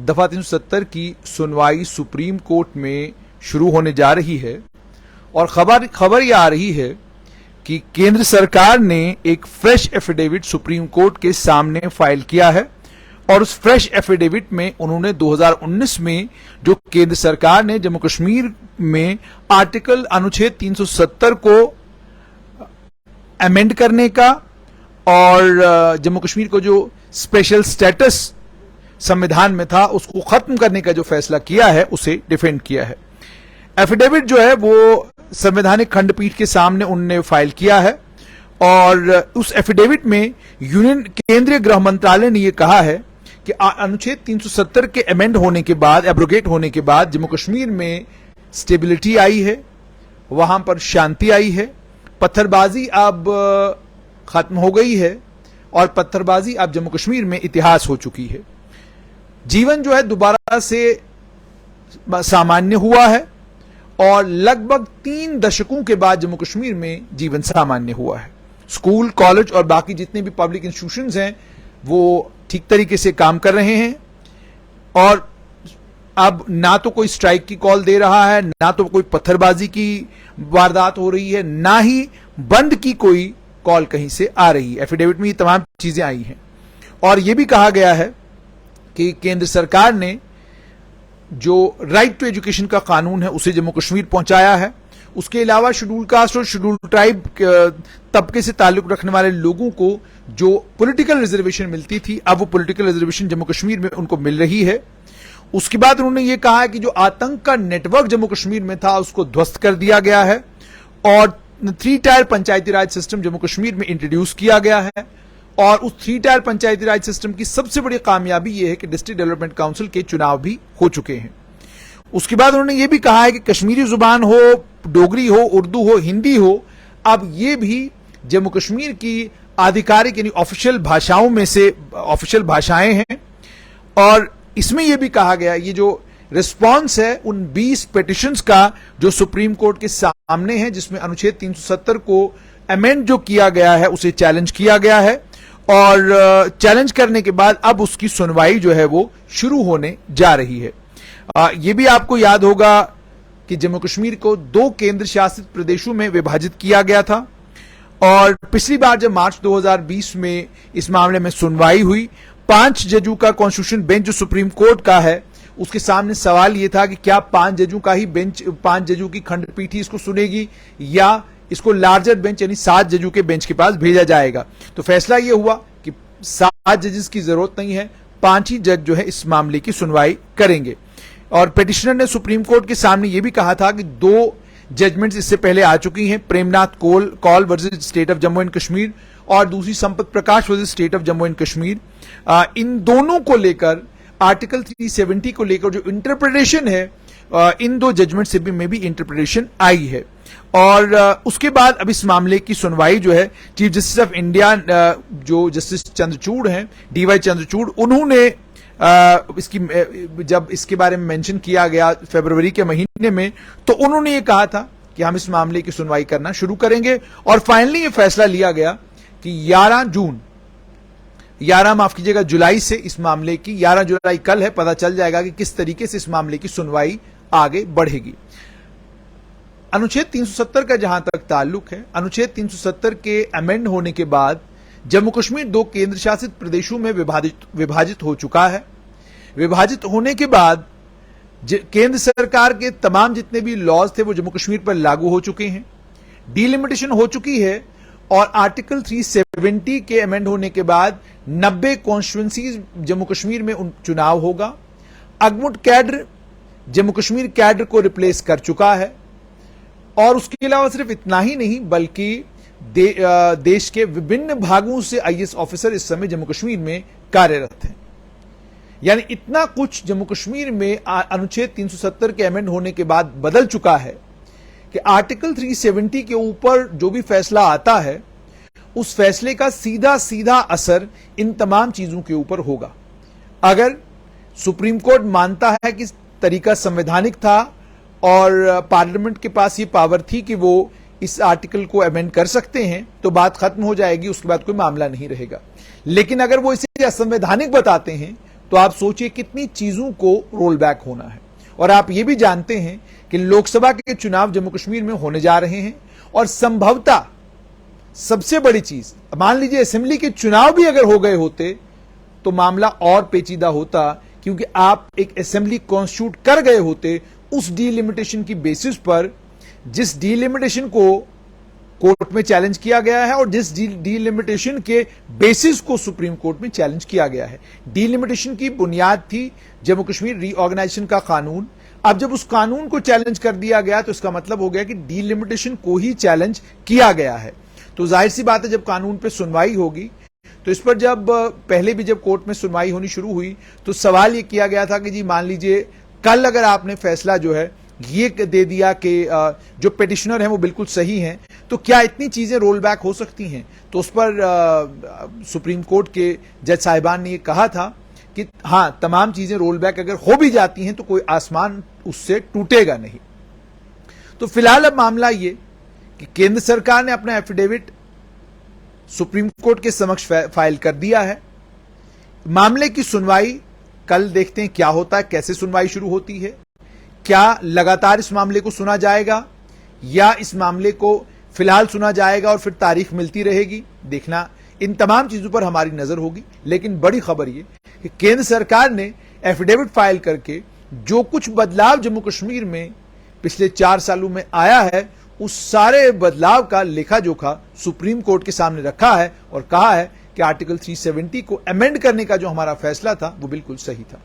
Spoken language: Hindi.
दफा 370 की सुनवाई सुप्रीम कोर्ट में शुरू होने जा रही है और खबर यह आ रही है कि केंद्र सरकार ने एक फ्रेश एफिडेविट सुप्रीम कोर्ट के सामने फाइल किया है और उस फ्रेश एफिडेविट में उन्होंने 2019 में जो केंद्र सरकार ने जम्मू कश्मीर में आर्टिकल अनुच्छेद 370 को अमेंड करने का और जम्मू कश्मीर को जो स्पेशल स्टेटस संविधान में था उसको खत्म करने का जो फैसला किया है उसे डिफेंड किया है। एफिडेविट जो है वो संवैधानिक खंडपीठ के सामने उनने फाइल किया है और उस एफिडेविट में यूनियन केंद्रीय गृह मंत्रालय ने यह कहा है कि अनुच्छेद 370 के अमेंड होने के बाद, एब्रोगेट होने के बाद जम्मू कश्मीर में स्टेबिलिटी आई है, वहां पर शांति आई है, पत्थरबाजी अब खत्म हो गई है और पत्थरबाजी अब जम्मू कश्मीर में इतिहास हो चुकी है। जीवन जो है दोबारा से सामान्य हुआ है और लगभग 3 दशकों के बाद जम्मू कश्मीर में जीवन सामान्य हुआ है। स्कूल, कॉलेज और बाकी जितने भी पब्लिक इंस्टीट्यूशंस हैं वो ठीक तरीके से काम कर रहे हैं और अब ना तो कोई स्ट्राइक की कॉल दे रहा है, ना तो कोई पत्थरबाजी की वारदात हो रही है, ना ही बंद की कोई कॉल कहीं से आ रही है। एफिडेविट में ये तमाम चीजें आई हैं और यह भी कहा गया है कि केंद्र सरकार ने जो राइट टू एजुकेशन का कानून है उसे जम्मू कश्मीर पहुंचाया है। उसके अलावा शेड्यूल कास्ट और शेड्यूल ट्राइब तबके से ताल्लुक रखने वाले लोगों को जो पॉलिटिकल रिजर्वेशन मिलती थी, अब वो पॉलिटिकल रिजर्वेशन जम्मू कश्मीर में उनको मिल रही है। उसके बाद उन्होंने ये कहा है कि जो आतंक का नेटवर्क जम्मू कश्मीर में था उसको ध्वस्त कर दिया गया है और 3 टायर पंचायती राज सिस्टम जम्मू कश्मीर में इंट्रोड्यूस किया गया है और उस 3 टायर पंचायती राज सिस्टम की सबसे बड़ी कामयाबी यह है कि डिस्ट्रिक्ट डेवलपमेंट काउंसिल के चुनाव भी हो चुके हैं। उसके बाद उन्होंने यह भी कहा है कि कश्मीरी जुबान हो, डोगरी हो, उर्दू हो, हिंदी हो, अब ये भी जम्मू कश्मीर की आधिकारिक यानी ऑफिशियल भाषाओं में से ऑफिशियल भाषाएं हैं। और इसमें यह भी कहा गया, ये जो रिस्पॉन्स है उन 20 पिटिशंस का जो सुप्रीम कोर्ट के सामने है, जिसमें अनुच्छेद 370 को अमेंड जो किया गया है उसे चैलेंज किया गया है और चैलेंज करने के बाद अब उसकी सुनवाई जो है वो शुरू होने जा रही है। यह भी आपको याद होगा कि जम्मू कश्मीर को 2 केंद्र शासित प्रदेशों में विभाजित किया गया था और पिछली बार जब मार्च 2020 में इस मामले में सुनवाई हुई, 5 जजों का कॉन्स्टिट्यूशन बेंच जो सुप्रीम कोर्ट का है उसके सामने सवाल यह था कि क्या 5 जजों का ही बेंच, 5 जजों की खंडपीठ ही इसको सुनेगी या इसको लार्जर बेंच यानी 7 जजों के बेंच के पास भेजा जाएगा। तो फैसला यह हुआ कि 7 जजेस की जरूरत नहीं है, 5 ही जज जो है इस मामले की सुनवाई करेंगे। और पिटिशनर ने सुप्रीम कोर्ट के सामने यह भी कहा था कि 2 जजमेंट्स इससे पहले आ चुकी हैं, Premnath Kaul versus state of Jammu and Kashmir और दूसरी Sampat Prakash versus state of Jammu and Kashmir. इन दोनों को लेकर आर्टिकल 370 को लेकर जो इंटरप्रिटेशन है इन 2 जजमेंट से भी में भी इंटरप्रिटेशन आई है और उसके बाद अब इस मामले की सुनवाई जो है चीफ जस्टिस ऑफ इंडिया जो जस्टिस चंद्रचूड़ हैं, DY चंद्रचूड़, उन्होंने जब इसके बारे में मेंशन किया गया फरवरी के महीने में तो उन्होंने ये कहा था कि हम इस मामले की सुनवाई करना शुरू करेंगे और फाइनली ये फैसला लिया गया कि 11 जुलाई से इस मामले की 11 जुलाई कल है, पता चल जाएगा कि किस तरीके से इस मामले की सुनवाई आगे बढ़ेगी। अनुच्छेद 370 का जहां तक ताल्लुक है, अनुच्छेद 370 के अमेंड होने के बाद जम्मू कश्मीर 2 केंद्र शासित प्रदेशों में विभाजित हो चुका है। विभाजित होने के बाद केंद्र सरकार के तमाम जितने भी लॉज थे वो जम्मू कश्मीर पर लागू हो चुके हैं, डिलिमिटेशन हो चुकी है और आर्टिकल 370 के अमेंड होने के बाद 90 कॉन्स्टिट्यूएंसीज जम्मू कश्मीर में चुनाव होगा। अगमुट कैडर जम्मू कश्मीर कैडर को रिप्लेस कर चुका है और उसके अलावा सिर्फ इतना ही नहीं बल्कि देश के विभिन्न भागों से IAS ऑफिसर इस समय जम्मू कश्मीर में कार्यरत हैं। यानी इतना कुछ जम्मू कश्मीर में अनुच्छेद 370 के अमेंड होने के बाद बदल चुका है कि आर्टिकल 370 के ऊपर जो भी फैसला आता है उस फैसले का सीधा सीधा असर इन तमाम चीजों के ऊपर होगा। अगर सुप्रीम कोर्ट मानता है कि तरीका संवैधानिक था और पार्लियामेंट के पास ये पावर थी कि वो इस आर्टिकल को अमेंड कर सकते हैं तो बात खत्म हो जाएगी, उसके बाद कोई मामला नहीं रहेगा। लेकिन अगर वो इसे असंवैधानिक बताते हैं, तो आप सोचिए कितनी चीजों को रोल बैक होना है। और आप ये भी जानते हैं कि लोकसभा के चुनाव जम्मू कश्मीर में होने जा रहे हैं और संभवतः सबसे बड़ी चीज, मान लीजिए असेंबली के चुनाव भी अगर हो गए होते तो मामला और पेचीदा होता, क्योंकि आप एक असेंबली कॉन्स्टिट्यूट कर गए होते उस डीलिमिटेशन की बेसिस पर, जिस डीलिमिटेशन को कोर्ट में चैलेंज किया गया है और जिस डीलिमिटेशन के बेसिस को सुप्रीम कोर्ट में चैलेंज किया गया है। डीलिमिटेशन की बुनियाद थी जम्मू कश्मीर रीऑर्गेनाइजेशन का कानून। अब जब उस कानून को चैलेंज कर दिया गया तो इसका मतलब हो गया कि डीलिमिटेशन को ही चैलेंज किया गया है। तो जाहिर सी बात है जब कानून पे सुनवाई होगी, तो इस पर जब पहले भी जब कोर्ट में सुनवाई होनी शुरू हुई तो सवाल ये किया गया था कि जी मान लीजिए कल अगर आपने फैसला जो है ये दे दिया कि जो पिटिशनर हैं वो बिल्कुल सही हैं, तो क्या इतनी चीजें रोल बैक हो सकती हैं? तो उस पर सुप्रीम कोर्ट के जज साहिबान ने ये कहा था कि हां, तमाम चीजें रोल बैक अगर हो भी जाती हैं तो कोई आसमान उससे टूटेगा नहीं। तो फिलहाल अब मामला ये कि केंद्र सरकार ने अपना एफिडेविट सुप्रीम कोर्ट के समक्ष फाइल कर दिया है। मामले की सुनवाई कल देखते हैं क्या होता है, कैसे सुनवाई शुरू होती है। क्या लगातार इस मामले को सुना जाएगा या इस मामले को फिलहाल सुना जाएगा और फिर तारीख मिलती रहेगी, देखना, इन तमाम चीजों पर हमारी नजर होगी। लेकिन बड़ी खबर यह कि केंद्र सरकार ने एफिडेविट फाइल करके जो कुछ बदलाव जम्मू कश्मीर में पिछले 4 सालों में आया है उस सारे बदलाव का लेखा जोखा सुप्रीम कोर्ट के सामने रखा है और कहा है कि आर्टिकल 370 को अमेंड करने का जो हमारा फैसला था वो बिल्कुल सही था।